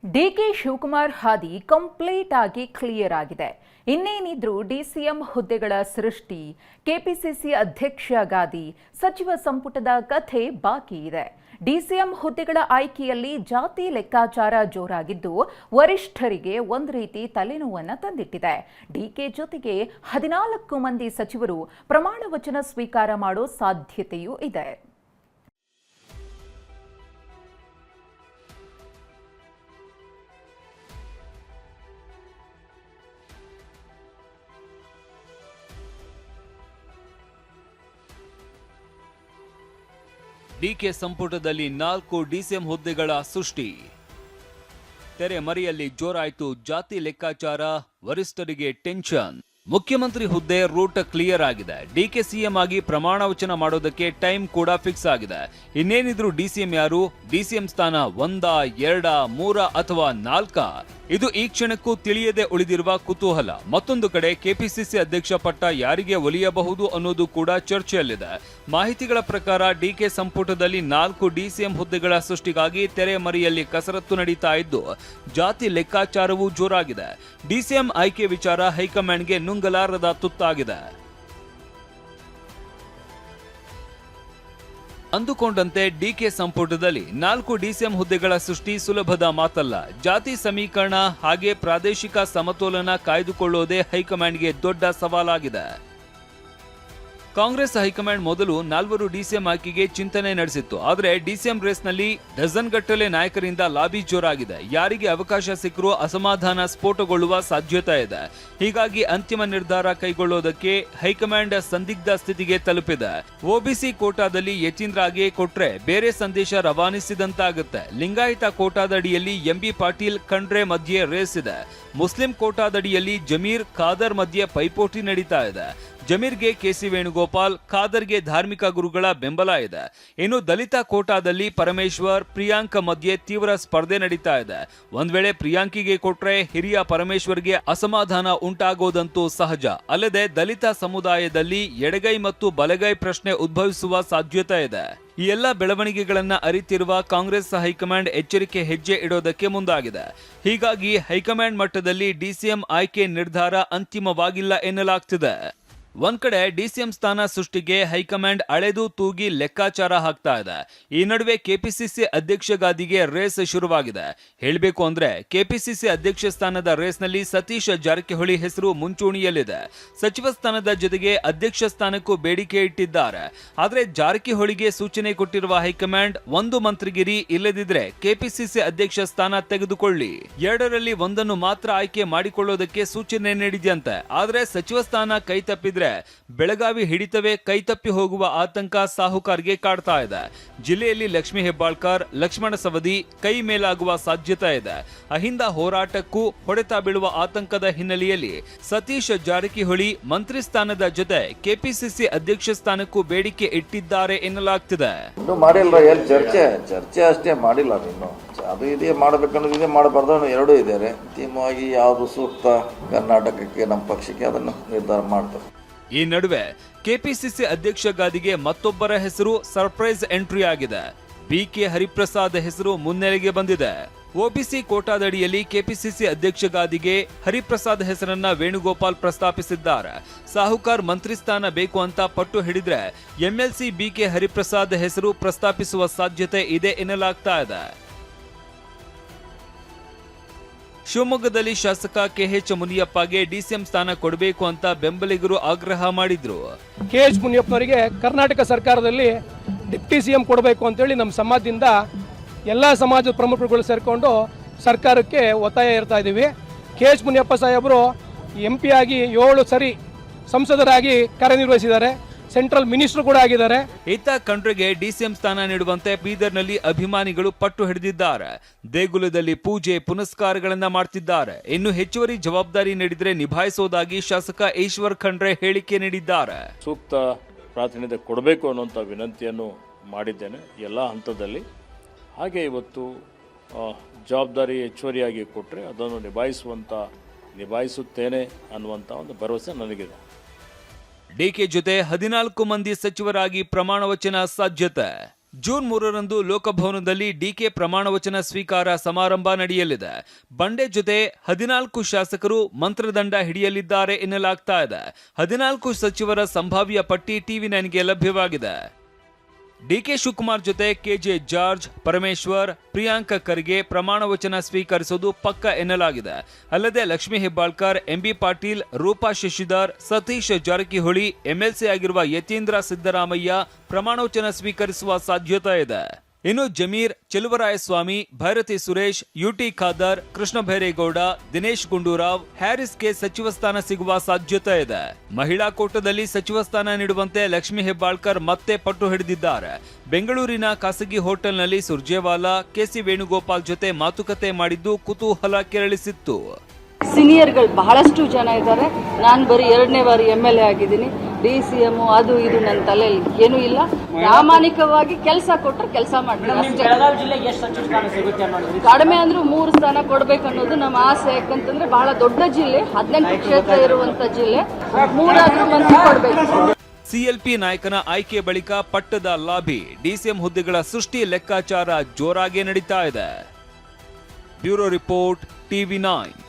DK Shivakumar ಹಾದಿ complete ಆಗಿ clear ಆಗಿದೆ. ಇನ್ನೇನಿದ್ರು ಡಿಸಿಎಂ ಹುದ್ದೆಗಳ ಸೃಷ್ಟಿ, ಕೆಪಿಸಿಸಿ ಅಧ್ಯಕ್ಷ ಗಾದಿ, ಸಚಿವ ಸಂಪುಟದ ಕಥೆ ಬಾಕಿ ಇದೆ. ಡಿಸಿಎಂ ಹುದ್ದೆಗಳ ಆಯ್ಕೆಯಲ್ಲಿ ಜಾತಿ ಲೆಕ್ಕಾಚಾರ ಜೋರಾಗಿದ್ದು ವರಿಷ್ಠರಿಗೆ ಒಂದು ರೀತಿ ತಲೆನೋವನ್ನು ತಂದಿಟ್ಟಿದೆ. ಡಿಕೆ ಜೊತೆಗೆ 14 ಮಂದಿ ಸಚಿವರು ಪ್ರಮಾಣ ವಚನ ಸ್ವೀಕಾರ ಮಾಡೋ ಸಾಧ್ಯತೆಯೂ ಇದೆ. ಡಿಕೆ ಸಂಪುಟದಲ್ಲಿ 4 ಡಿಸಿಎಂ ಹುದ್ದೆಗಳ ಸೃಷ್ಟಿ. ತೆರೆ ಮರೆಯಲ್ಲಿ ಜೋರಾಯಿತು ಜಾತಿ ಲೆಕ್ಕಾಚಾರ, ವರಿಷ್ಠರಿಗೆ ಟೆನ್ಷನ್. ಮುಖ್ಯಮಂತ್ರಿ ಹುದ್ದೆ ರೂಟ್ ಕ್ಲಿಯರ್ ಆಗಿದೆ. ಡಿಕೆ ಸಿಎಂ ಆಗಿ ಪ್ರಮಾಣ ವಚನ ಮಾಡೋದಕ್ಕೆ ಟೈಮ್ ಕೂಡ ಫಿಕ್ಸ್ ಆಗಿದೆ. ಇನ್ನೇನಿದ್ರು ಡಿಸಿಎಂ ಯಾರು? ಡಿಸಿಎಂ ಸ್ಥಾನ 1, 2, 3 ಅಥವಾ 4? ಇದು ಈ ಕ್ಷಣಕ್ಕೂ ತಿಳಿಯದೆ ಉಳಿದಿರುವ ಕುತೂಹಲ. ಮತ್ತೊಂದು ಕಡೆ ಕೆಪಿಸಿಸಿ ಅಧ್ಯಕ್ಷ ಪಟ್ಟ ಯಾರಿಗೆ ಒಲಿಯಬಹುದು ಅನ್ನೋದು ಕೂಡ ಚರ್ಚೆಯಲ್ಲಿದೆ. ಮಾಹಿತಿಗಳ ಪ್ರಕಾರ ಡಿಕೆ ಸಂಪುಟದಲ್ಲಿ 4 ಡಿಸಿಎಂ ಹುದ್ದೆಗಳ ಸೃಷ್ಟಿಗಾಗಿ ತೆರೆ ಮರೆಯಲ್ಲಿ ಕಸರತ್ತು ನಡೀತಾ ಇದ್ದು ಜಾತಿ ಲೆಕ್ಕಾಚಾರವೂ ಜೋರಾಗಿದೆ. ಡಿಸಿಎಂ ಆಯ್ಕೆ ವಿಚಾರ ಹೈಕಮಾಂಡ್ಗೆ ನುಂಗಲಾರದ ತುತ್ತಾಗಿದೆ. ಅಂದುಕೊಂಡಂತೆ ಡಿಕೆ ಸಂಪುಟದಲ್ಲಿ 4 ಡಿಸಿಎಂ ಹುದ್ದೆಗಳ ಸೃಷ್ಟಿ ಸುಲಭದ ಮಾತಲ್ಲ. ಜಾತಿ ಸಮೀಕರಣ ಹಾಗೆ ಪ್ರಾದೇಶಿಕ ಸಮತೋಲನ ಕಾಯ್ದುಕೊಳ್ಳೋದೇ ಹೈಕಮಾಂಡ್ಗೆ ದೊಡ್ಡ ಸವಾಲಾಗಿದೆ. ಕಾಂಗ್ರೆಸ್ ಹೈಕಮಾಂಡ್ ಮೊದಲು 4 ಡಿಸಿಎಂ ಆಯ್ಕೆಗೆ ಚಿಂತನೆ ನಡೆಸಿತ್ತು. ಆದರೆ ಡಿಸಿಎಂ ರೇಸ್ನಲ್ಲಿ ಡಜನ್ ಗಟ್ಟಲೆ ನಾಯಕರಿಂದ ಲಾಬಿ ಜೋರಾಗಿದೆ. ಯಾರಿಗೆ ಅವಕಾಶ ಸಿಕ್ಕರೂ ಅಸಮಾಧಾನ ಸ್ಫೋಟಗೊಳ್ಳುವ ಸಾಧ್ಯತೆ ಇದೆ. ಹೀಗಾಗಿ ಅಂತಿಮ ನಿರ್ಧಾರ ಕೈಗೊಳ್ಳೋದಕ್ಕೆ ಹೈಕಮಾಂಡ್ ಸಂದಿಗ್ಧ ಸ್ಥಿತಿಗೆ ತಲುಪಿದೆ. ಒಬಿಸಿ ಕೋಟಾದಲ್ಲಿ ಯತೀಂದ್ರಗೆ ಕೊಟ್ರೆ ಬೇರೆ ಸಂದೇಶ ರವಾನಿಸಿದಂತಾಗುತ್ತೆ. ಲಿಂಗಾಯತ ಕೋಟಾದಡಿಯಲ್ಲಿ ಎಂಬಿ ಪಾಟೀಲ್ ಖಂಡ್ರೆ ಮಧ್ಯೆ ರೇಸ್ ಇದೆ. ಮುಸ್ಲಿಂ ಕೋಟಾದಡಿಯಲ್ಲಿ ಜಮೀರ್ ಖಾದರ್ ಮಧ್ಯೆ ಪೈಪೋಟಿ ನಡೀತಾ ಇದೆ. ಜಮೀರ್ಗೆ ಕೆಸಿ ವೇಣುಗೋಪಾಲ್, ಖಾದರ್ಗೆ ಧಾರ್ಮಿಕ ಗುರುಗಳ ಬೆಂಬಲ ಇದೆ. ಇನ್ನು ದಲಿತ ಕೋಟಾದಲ್ಲಿ ಪರಮೇಶ್ವರ್, ಪ್ರಿಯಾಂಕ್ ಮಧ್ಯೆ ತೀವ್ರ ಸ್ಪರ್ಧೆ ನಡೀತಾ ಇದೆ. ಒಂದ್ ವೇಳೆ ಪ್ರಿಯಾಂಕಿಗೆ ಕೊಟ್ರೆ ಹಿರಿಯ ಪರಮೇಶ್ವರ್ಗೆ ಅಸಮಾಧಾನ ಉಂಟಾಗೋದಂತೂ ಸಹಜ. ಅಲ್ಲದೆ ದಲಿತ ಸಮುದಾಯದಲ್ಲಿ ಎಡಗೈ ಮತ್ತು ಬಲಗೈ ಪ್ರಶ್ನೆ ಉದ್ಭವಿಸುವ ಸಾಧ್ಯತೆ ಇದೆ. ಈ ಎಲ್ಲ ಬೆಳವಣಿಗೆಗಳನ್ನ ಅರಿತಿರುವ ಕಾಂಗ್ರೆಸ್ ಹೈಕಮಾಂಡ್ ಎಚ್ಚರಿಕೆ ಹೆಜ್ಜೆ ಇಡೋದಕ್ಕೆ ಮುಂದಾಗಿದೆ. ಹೀಗಾಗಿ ಹೈಕಮಾಂಡ್ ಮಟ್ಟದಲ್ಲಿ ಡಿಸಿಎಂ ಆಯ್ಕೆ ನಿರ್ಧಾರ ಅಂತಿಮವಾಗಿಲ್ಲ ಎನ್ನಲಾಗ್ತಿದೆ. ಒಂದ್ ಕಡೆ ಡಿಸಿಎಂ ಸ್ಥಾನ ಸೃಷ್ಟಿಗೆ ಹೈಕಮಾಂಡ್ ಅಳೆದು ತೂಗಿ ಲೆಕ್ಕಾಚಾರ ಹಾಕ್ತಾ ಇದೆ. ಈ ನಡುವೆ ಕೆಪಿಸಿಸಿ ಅಧ್ಯಕ್ಷ ಗಾದಿಗೆ ರೇಸ್ ಶುರುವಾಗಿದೆ. ಹೇಳಬೇಕು ಅಂದ್ರೆ ಕೆಪಿಸಿಸಿ ಅಧ್ಯಕ್ಷ ಸ್ಥಾನದ ರೇಸ್ನಲ್ಲಿ ಸತೀಶ್ ಜಾರಕಿಹೊಳಿ ಹೆಸರು ಮುಂಚೂಣಿಯಲ್ಲಿದೆ. ಸಚಿವ ಸ್ಥಾನದ ಜೊತೆಗೆ ಅಧ್ಯಕ್ಷ ಸ್ಥಾನಕ್ಕೂ ಬೇಡಿಕೆ ಇಟ್ಟಿದ್ದಾರೆ. ಆದ್ರೆ ಜಾರಕಿಹೊಳಿಗೆ ಸೂಚನೆ ಕೊಟ್ಟಿರುವ ಹೈಕಮಾಂಡ್ ಒಂದು ಮಂತ್ರಿಗಿರಿ, ಇಲ್ಲದಿದ್ರೆ ಕೆಪಿಸಿಸಿ ಅಧ್ಯಕ್ಷ ಸ್ಥಾನ ತೆಗೆದುಕೊಳ್ಳಿ, 2ರಲ್ಲಿ ಒಂದನ್ನು ಮಾತ್ರ ಆಯ್ಕೆ ಮಾಡಿಕೊಳ್ಳೋದಕ್ಕೆ ಸೂಚನೆ ನೀಡಿದೆಯಂತೆ. ಆದ್ರೆ ಸಚಿವ ಸ್ಥಾನ ಕೈ ತಪ್ಪಿದ್ರೆ ಬೆಳಗಾವಿ ಹಿಡಿತವೇ ಕೈತಪ್ಪಿ ಹೋಗುವ ಆತಂಕ ಸಾಹುಕಾರ್ಗೆ ಕಾಡ್ತಾ ಇದೆ. ಜಿಲ್ಲೆಯಲ್ಲಿ ಲಕ್ಷ್ಮೀ ಹೆಬ್ಬಾಳ್ಕರ್, ಲಕ್ಷ್ಮಣ ಸವದಿ ಕೈ ಮೇಲಾಗುವ ಸಾಧ್ಯತೆ ಇದೆ. ಅಹಿಂದ ಹೋರಾಟಕ್ಕೂ ಹೊಡೆತ ಬೀಳುವ ಆತಂಕದ ಹಿನ್ನೆಲೆಯಲ್ಲಿ ಸತೀಶ್ ಜಾರಕಿಹೊಳಿ ಮಂತ್ರಿ ಸ್ಥಾನದ ಜೊತೆ ಕೆಪಿಸಿಸಿ ಅಧ್ಯಕ್ಷ ಸ್ಥಾನಕ್ಕೂ ಬೇಡಿಕೆ ಇಟ್ಟಿದ್ದಾರೆ ಎನ್ನಲಾಗ್ತಿದೆ. ಚರ್ಚೆ ಅಷ್ಟೇ ಮಾಡಿಲ್ಲ. ಇನ್ನು ಅದು ಇದೇ ಮಾಡಬೇಕನ್ನೋದು ಇದೇ ಮಾಡಬಾರ್ದು, ಎರಡೂ ಇದ್ದಾರೆ. ಅಂತಿಮವಾಗಿ ಯಾವುದು ಸೂಕ್ತ ಕರ್ನಾಟಕಕ್ಕೆ, ನಮ್ಮ ಪಕ್ಷಕ್ಕೆ, ಅದನ್ನು ನಿರ್ಧಾರ ಮಾಡ್ತಾರೆ. ಈ ನಡುವೆ ಕೆಪಿಸಿಸಿ ಅಧ್ಯಕ್ಷ ಗಾದಿಗೆ ಮತ್ತೊಬ್ಬರ ಹೆಸರು ಸರ್ಪ್ರೈಸ್ ಎಂಟ್ರಿ ಆಗಿದೆ. ಬಿಕೆ ಹರಿಪ್ರಸಾದ್ ಹೆಸರು ಮುನ್ನೆಲೆಗೆ ಬಂದಿದೆ. ಒಬಿಸಿ ಕೋಟಾದಡಿಯಲ್ಲಿ ಕೆಪಿಸಿಸಿ ಅಧ್ಯಕ್ಷ ಗಾದಿಗೆ ಹರಿಪ್ರಸಾದ್ ಹೆಸರನ್ನ ವೇಣುಗೋಪಾಲ್ ಪ್ರಸ್ತಾಪಿಸಿದ್ದಾರೆ. ಸಾಹುಕಾರ್ ಮಂತ್ರಿ ಸ್ಥಾನ ಬೇಕು ಅಂತ ಪಟ್ಟು ಹಿಡಿದ್ರೆ ಎಂಎಲ್ಸಿ ಬಿಕೆ ಹರಿಪ್ರಸಾದ್ ಹೆಸರು ಪ್ರಸ್ತಾಪಿಸುವ ಸಾಧ್ಯತೆ ಇದೆ ಎನ್ನಲಾಗ್ತಾ ಇದೆ. ಶಿವಮೊಗ್ಗದಲ್ಲಿ ಶಾಸಕ ಕೆಎಚ್ ಮುನಿಯಪ್ಪಗೆ ಡಿಸಿಎಂ ಸ್ಥಾನ ಕೊಡಬೇಕು ಅಂತ ಬೆಂಬಲಿಗರು ಆಗ್ರಹ ಮಾಡಿದ್ರು. ಕೆಎಚ್ ಮುನಿಯಪ್ಪನವರಿಗೆ ಕರ್ನಾಟಕ ಸರ್ಕಾರದಲ್ಲಿ ಡಿಪ್ಟಿ ಸಿಎಂ ಕೊಡಬೇಕು ಅಂತೇಳಿ ನಮ್ಮ ಸಮಾಜದಿಂದ ಎಲ್ಲ ಸಮಾಜದ ಪ್ರಮುಖರುಗಳು ಸೇರಿಕೊಂಡು ಸರ್ಕಾರಕ್ಕೆ ಒತ್ತಾಯ ಇರ್ತಾ ಇದ್ದೀವಿ. ಕೆಎಚ್ ಮುನಿಯಪ್ಪ ಸಾಹೇಬರು MP ಆಗಿ 7 ಸರಿ ಸಂಸದರಾಗಿ ಕಾರ್ಯನಿರ್ವಹಿಸಿದ್ದಾರೆ. ಸೆಂಟ್ರಲ್ ಮಿನಿಸ್ಟರ್ ಕೂಡ ಆಗಿದ್ದಾರೆ. ಇತ್ತ ಖಂಡ್ರೆಗೆ ಡಿಸಿಎಂ ಸ್ಥಾನ ನೀಡುವಂತೆ ಬೀದರ್ನಲ್ಲಿ ಅಭಿಮಾನಿಗಳು ಪಟ್ಟು ಹಿಡಿದಿದ್ದಾರೆ. ದೇಗುಲದಲ್ಲಿ ಪೂಜೆ ಪುನಸ್ಕಾರಗಳನ್ನ ಮಾಡ್ತಿದ್ದಾರೆ. ಇನ್ನು ಹೆಚ್ಚುವರಿ ಜವಾಬ್ದಾರಿ ನೀಡಿದ್ರೆ ನಿಭಾಯಿಸೋದಾಗಿ ಶಾಸಕ ಈಶ್ವರ್ ಖಂಡ್ರೆ ಹೇಳಿಕೆ ನೀಡಿದ್ದಾರೆ. ಸೂಕ್ತ ಪ್ರಾತಿನಿಧ್ಯ ಕೊಡಬೇಕು ಅನ್ನುವಂಥ ವಿನಂತಿಯನ್ನು ಮಾಡಿದ್ದೇನೆ ಎಲ್ಲ ಹಂತದಲ್ಲಿ. ಹಾಗೆ ಇವತ್ತು ಜವಾಬ್ದಾರಿ ಹೆಚ್ಚುವರಿಯಾಗಿ ಕೊಟ್ಟರೆ ಅದನ್ನು ನಿಭಾಯಿಸುತ್ತೇನೆ ಅನ್ನುವಂಥ ಒಂದು ಭರವಸೆ ನನಗಿದೆ. ಡಿಕೆ ಜೊತೆ 14 ಮಂದಿ ಸಚಿವರಾಗಿ ಪ್ರಮಾಣ ವಚನ ಸಾಧ್ಯತೆ. ಜೂನ್ 3ರಂದು ಲೋಕಭವನದಲ್ಲಿ ಡಿಕೆ ಪ್ರಮಾಣವಚನ ಸ್ವೀಕಾರ ಸಮಾರಂಭ ನಡೆಯಲಿದೆ. ಬಂಡೆ ಜೊತೆ 14 ಶಾಸಕರು ಮಂತ್ರದಂಡ ಹಿಡಿಯಲಿದ್ದಾರೆ ಎನ್ನಲಾಗ್ತಾ ಇದೆ. 14 ಸಚಿವರ ಸಂಭಾವ್ಯ ಪಟ್ಟಿ TV9ಗೆ ಲಭ್ಯವಾಗಿದೆ. ಡಿಕೆ ಶಿವಕುಮಾರ್ ಜೊತೆ ಕೆಜೆ ಜಾರ್ಜ್, ಪರಮೇಶ್ವರ್, ಪ್ರಿಯಾಂಕ ಖರ್ಗೆ ಪ್ರಮಾಣವಚನ ಸ್ವೀಕರಿಸುವುದು ಪಕ್ಕ ಎನ್ನಲಾಗಿದೆ. ಅಲ್ಲದೆ ಲಕ್ಷ್ಮೀ ಹೆಬ್ಬಾಳ್ಕರ್, ಎಂಬಿ ಪಾಟೀಲ್, ರೂಪಾ ಶಶಿಧರ್, ಸತೀಶ್ ಜಾರಕಿಹೊಳಿ, ಎಂಎಲ್ಸಿ ಆಗಿರುವ ಯತೀಂದ್ರ ಸಿದ್ದರಾಮಯ್ಯ ಪ್ರಮಾಣವಚನ ಸ್ವೀಕರಿಸುವ ಸಾಧ್ಯತೆ ಇದೆ. ಇನ್ನು ಜಮೀರ್, ಚೆಲುವರಾಯಸ್ವಾಮಿ, ಭೈರತಿ ಸುರೇಶ್, ಯುಟಿ ಖಾದರ್, ಕೃಷ್ಣ ಭೈರೇಗೌಡ, ದಿನೇಶ್ ಗುಂಡೂರಾವ್, ಹ್ಯಾರಿಸ್ಗೆ ಸಚಿವ ಸ್ಥಾನ ಸಿಗುವ ಸಾಧ್ಯತೆ ಇದೆ. ಮಹಿಳಾ ಕೋಟಾದಲ್ಲಿ ಸಚಿವ ಸ್ಥಾನ ನೀಡುವಂತೆ ಲಕ್ಷ್ಮೀ ಹೆಬ್ಬಾಳ್ಕರ್ ಮತ್ತೆ ಪಟ್ಟು ಹಿಡಿದಿದ್ದಾರೆ. ಬೆಂಗಳೂರಿನ ಖಾಸಗಿ ಹೋಟೆಲ್ನಲ್ಲಿ ಸುರ್ಜೇವಾಲಾ, ಕೆಸಿ ವೇಣುಗೋಪಾಲ್ ಜೊತೆ ಮಾತುಕತೆ ಮಾಡಿದ್ದು ಕುತೂಹಲ ಕೆರಳಿಸಿತ್ತು. ಸೀನಿಯರ್ಗಳು ಬಹಳಷ್ಟು ಜನ ಇದ್ದಾರೆ. ನಾನು ಬರೀ 2ನೇ ಬಾರಿ MLA ಆಗಿದ್ದೀನಿ. DCM ಅದು ಇದು ನನ್ನ ತಲೆಯಲ್ಲಿ ಏನೂ ಇಲ್ಲ. ಪ್ರಾಮಾಣಿಕವಾಗಿ ಕೆಲಸ ಕೊಟ್ಟರೆ ಕೆಲಸ ಮಾಡ್ತೀನಿ ಅಷ್ಟೇ. ಕಡಿಮೆ ಅಂದ್ರೂ 3 ಸ್ಥಾನ ಕೊಡ್ಬೇಕು ಅನ್ನೋದು ನಮ್ಮ ಆಸೆ. ಯಾಕಂತಂದ್ರೆ ಬಹಳ ದೊಡ್ಡ ಜಿಲ್ಲೆ, 18 ಕ್ಷೇತ್ರ ಇರುವಂತ ಜಿಲ್ಲೆ, 3 ಮಂದಿ ಕೊಡ್ಬೇಕು. ಸಿಎಲ್ಪಿ ನಾಯಕನ ಆಯ್ಕೆ ಬಳಿಕ ಪಟ್ಟದ ಲಾಬಿ, DCM ಹುದ್ದೆಗಳ ಸೃಷ್ಟಿ ಲೆಕ್ಕಾಚಾರ ಜೋರಾಗಿ ನಡೀತಾ ಇದೆ. Bureau report, TV9.